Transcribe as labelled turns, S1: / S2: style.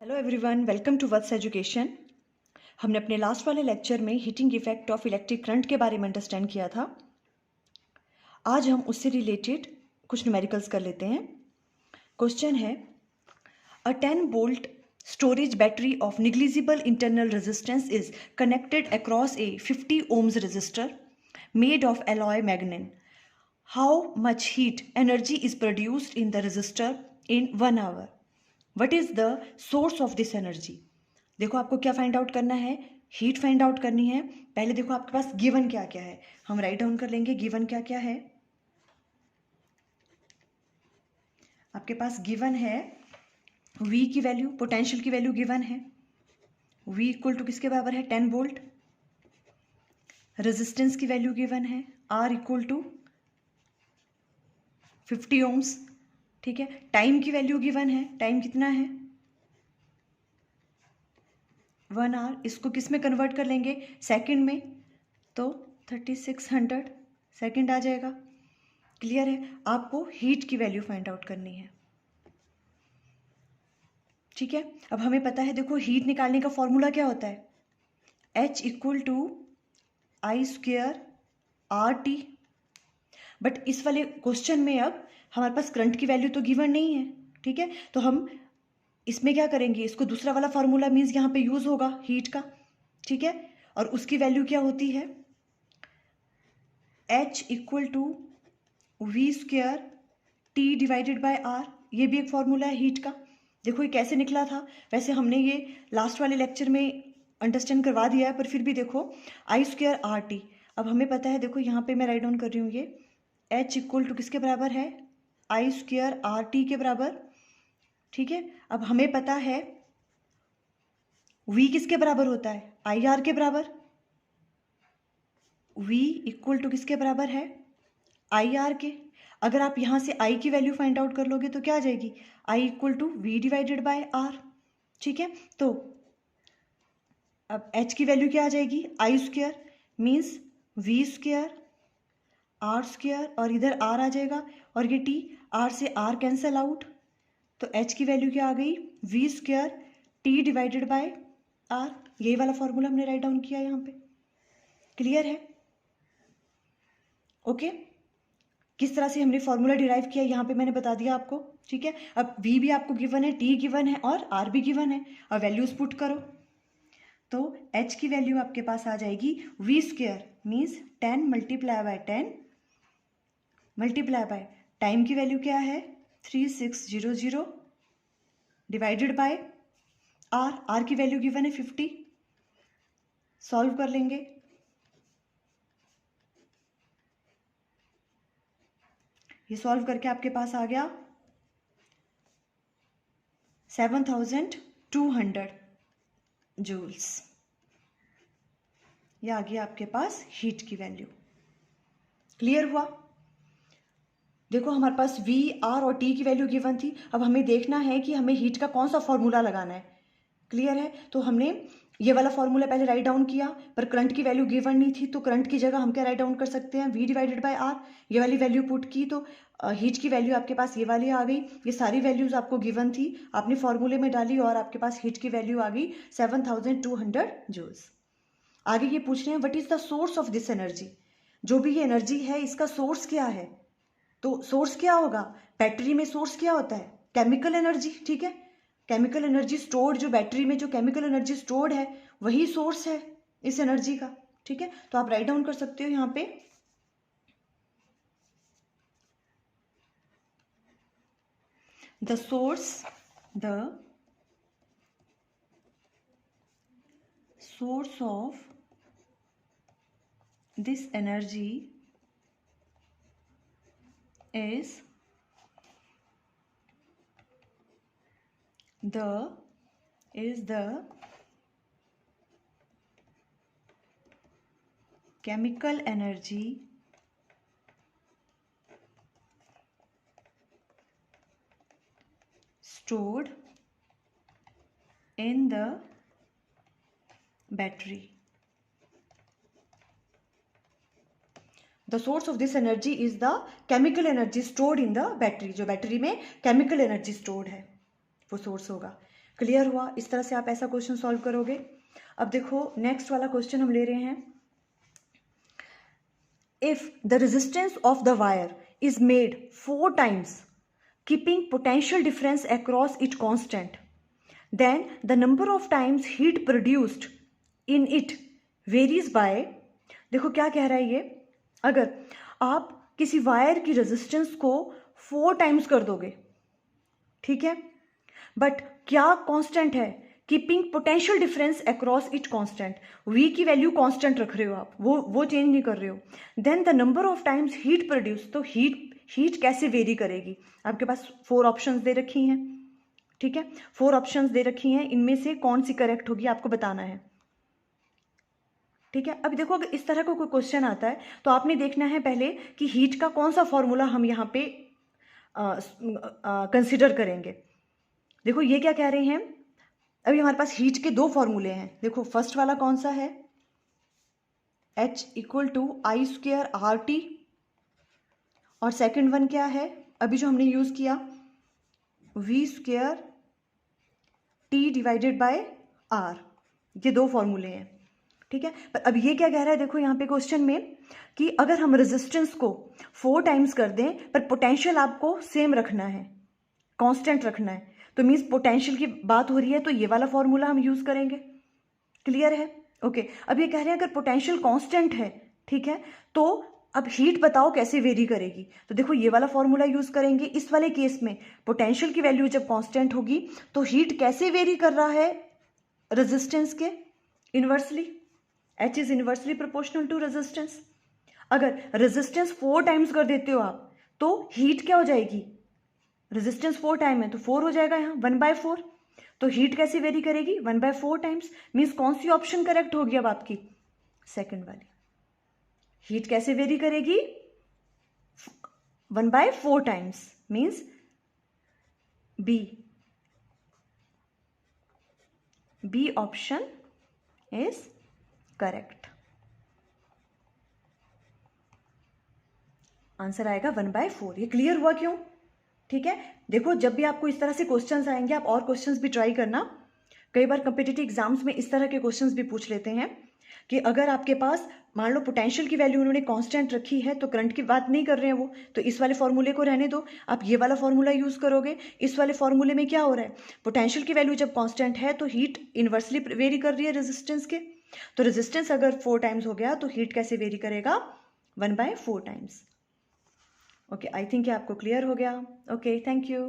S1: Hello everyone, welcome to Vats education. हमने अपने last वाले लेक्चर में heating effect of electric current के बारे में अंडरस्टैंड किया था। आज हम उससे रिलेटेड कुछ न्यूमेरिकल्स कर लेते हैं। क्वेश्चन है, अ 10 volt storage battery of negligible internal resistance is connected across A 50 ohms resistor made of alloy magnet. How much heat energy is produced in the resistor in 1 hour? What is the source of this energy? देखो, आपको क्या find out करना है? Heat find out करनी है। पहले देखो आपके पास गिवन क्या क्या है, हम राइट डाउन कर लेंगे। गिवन क्या क्या है आपके पास? गिवन है V की वैल्यू, पोटेंशियल की वैल्यू गिवन है। V इक्वल टू किसके बराबर है? 10 वोल्ट। रेजिस्टेंस की वैल्यू गिवन है, R इक्वल टू 50 ohms। ठीक है। टाइम की वैल्यू गिवन है, टाइम कितना है? 1 आवर। इसको किस में कन्वर्ट कर लेंगे? सेकंड में, तो 3600 सेकंड आ जाएगा। क्लियर है? आपको हीट की वैल्यू फाइंड आउट करनी है। ठीक है। अब हमें पता है, देखो हीट निकालने का फॉर्मूला क्या होता है? H equal to I² RT। But इस वाले क्वेश्चन में अब हमारे पास करंट की वैल्यू तो गिवन नहीं है। ठीक है, तो हम इसमें क्या करेंगे? इसको दूसरा वाला फॉर्मूला मीन्स यहाँ पे यूज होगा हीट का। ठीक है, और उसकी वैल्यू क्या होती है? H equal to V² T divided by R। ये भी एक फॉर्मूला है हीट का। देखो ये कैसे निकला था, वैसे हमने ये लास्ट वाले लेक्चर में अंडरस्टैंड करवा दिया है, पर फिर भी देखो I² RT। अब हमें पता है, देखो यहाँ पे मैं राइट डाउन कर रही हूँ, ये H इक्वल टू किसके बराबर है? I² RT के बराबर। ठीक है, अब हमें पता है V किसके बराबर होता है? IR के बराबर। V इक्वल टू किसके बराबर है? IR के। अगर आप यहाँ से I की वैल्यू फाइंड आउट कर लोगे तो क्या आ जाएगी? I equal to V divided by R। ठीक है, तो अब H की वैल्यू क्या आ जाएगी? I² मीन्स V² R² और इधर R आ जाएगा, और ये T, R से R कैंसल आउट, तो H की वैल्यू क्या आ गई? V² T divided by R। यही वाला फॉर्मूला हमने राइट डाउन किया यहाँ पे। क्लियर है? ओके। किस तरह से हमने फॉर्मूला डिराइव किया यहाँ पे मैंने बता दिया आपको। ठीक है, अब V भी आपको गिवन है, T गिवन है और R भी गिवन है, और वैल्यूज पुट करो तो H की वैल्यू आपके पास आ जाएगी V² means 10 multiply by 10 multiply by time की वैल्यू क्या है? 3600 डिवाइडेड बाय R की वैल्यू गिवन है 50। सॉल्व कर लेंगे, ये सॉल्व करके आपके पास आ गया 7200 जूल्स। ये आ गया आपके पास हीट की वैल्यू। क्लियर हुआ? देखो हमारे पास V, R और T की वैल्यू गिवन थी। अब हमें देखना है कि हमें हीट का कौन सा फॉर्मूला लगाना है। क्लियर है? तो हमने ये वाला फॉर्मूला पहले राइट डाउन किया, पर करंट की वैल्यू गिवन नहीं थी, तो करंट की जगह हम क्या राइट डाउन कर सकते हैं? V divided by R। ये वाली वैल्यू पुट की तो हीट की वैल्यू आपके पास ये वाली आ गई। ये सारी वैल्यूज आपको गिवन थी, आपने फॉर्मूले में डाली और आपके पास हीट की वैल्यू आ गई 7200 जूल्स। आगे ये पूछ रहे हैं, what is the source of this energy? जो भी ये एनर्जी है, इसका सोर्स क्या है? तो सोर्स क्या होगा? बैटरी में सोर्स क्या होता है? Chemical energy. ठीक है, केमिकल एनर्जी स्टोर्ड, जो बैटरी में जो केमिकल एनर्जी स्टोर्ड है वही सोर्स है इस एनर्जी का। ठीक है, तो आप राइट डाउन कर सकते हो यहाँ पे, the source of this energy is the chemical energy stored in the battery. The source of this energy is the chemical energy stored in the battery. जो बैटरी में केमिकल एनर्जी स्टोर्ड है वो source होगा। Clear हुआ? इस तरह से आप ऐसा क्वेश्चन सॉल्व करोगे। अब देखो नेक्स्ट वाला क्वेश्चन हम ले रहे हैं। If the resistance of the wire is made 4 times keeping potential difference across it constant, then the number of times heat produced in it varies by। देखो क्या कह रहा है ये, अगर आप किसी वायर की रेजिस्टेंस को 4 times कर दोगे, ठीक है, बट क्या कांस्टेंट है, keeping potential difference across it constant, V की वैल्यू कांस्टेंट रख रहे हो आप, वो चेंज नहीं कर रहे हो, then the number of times heat produce, तो हीट कैसे वेरी करेगी। आपके पास 4 ऑप्शंस दे रखी हैं, ठीक है, 4 ऑप्शंस दे रखी हैं, इनमें से कौन सी करेक्ट होगी आपको बताना है, ठीक है। अब देखो अगर इस तरह का कोई क्वेश्चन आता है तो आपने देखना है पहले कि हीट का कौन सा फॉर्मूला हम यहाँ पे कंसिडर करेंगे। देखो ये क्या कह रहे हैं, अभी हमारे पास हीट के 2 फॉर्मूले हैं। देखो फर्स्ट वाला कौन सा है, H = I²RT, और सेकंड वन क्या है अभी जो हमने यूज किया, V²T/R। ये 2 फॉर्मूले हैं, ठीक है। पर अब ये क्या कह रहा है, देखो यहाँ पे क्वेश्चन में कि अगर हम रेजिस्टेंस को 4 times कर दें पर पोटेंशियल आपको सेम रखना है, कांस्टेंट रखना है, तो मीन्स पोटेंशियल की बात हो रही है, तो ये वाला फॉर्मूला हम यूज करेंगे। क्लियर है? ओके। अब ये कह रहे हैं अगर पोटेंशियल कांस्टेंट है, ठीक है, तो अब हीट बताओ कैसे वेरी करेगी। तो देखो ये वाला फॉर्मूला यूज करेंगे। इस वाले केस में पोटेंशियल की वैल्यू जब कांस्टेंट होगी तो हीट कैसे वेरी कर रहा है, रेजिस्टेंस के inversely. H is inversely proportional to resistance. अगर रेजिस्टेंस 4 times कर देते हो आप तो हीट क्या हो जाएगी, रेजिस्टेंस 4 टाइम है तो 4 हो जाएगा यहाँ 1/4। तो हीट कैसे वेरी करेगी, 1/4 times। मीन्स कौन सी ऑप्शन करेक्ट होगी अब आपकी, सेकंड वाली। हीट कैसे वेरी करेगी, 1/4 times, means B option is correct. Answer आएगा 1/4। ये क्लियर हुआ क्यों, ठीक है। देखो जब भी आपको इस तरह से क्वेश्चंस आएंगे आप और क्वेश्चंस भी ट्राई करना। कई बार कॉम्पिटिटिव एग्जाम्स में इस तरह के क्वेश्चंस भी पूछ लेते हैं कि अगर आपके पास मान लो पोटेंशियल की वैल्यू उन्होंने कांस्टेंट रखी है तो करंट की बात नहीं कर रहे हैं वो, तो इस वाले फॉर्मूले को रहने दो, आप ये वाला फॉर्मूला यूज करोगे। इस वाले फॉर्मूले में क्या हो रहा है, पोटेंशियल की वैल्यू जब कांस्टेंट है तो हीट इनवर्सली वेरी कर रही है रेजिस्टेंस के, तो रेजिस्टेंस अगर 4 times हो गया तो हीट कैसे वेरी करेगा, 1/4 times। ओके, आई थिंक ये आपको क्लियर हो गया। Okay, thank you.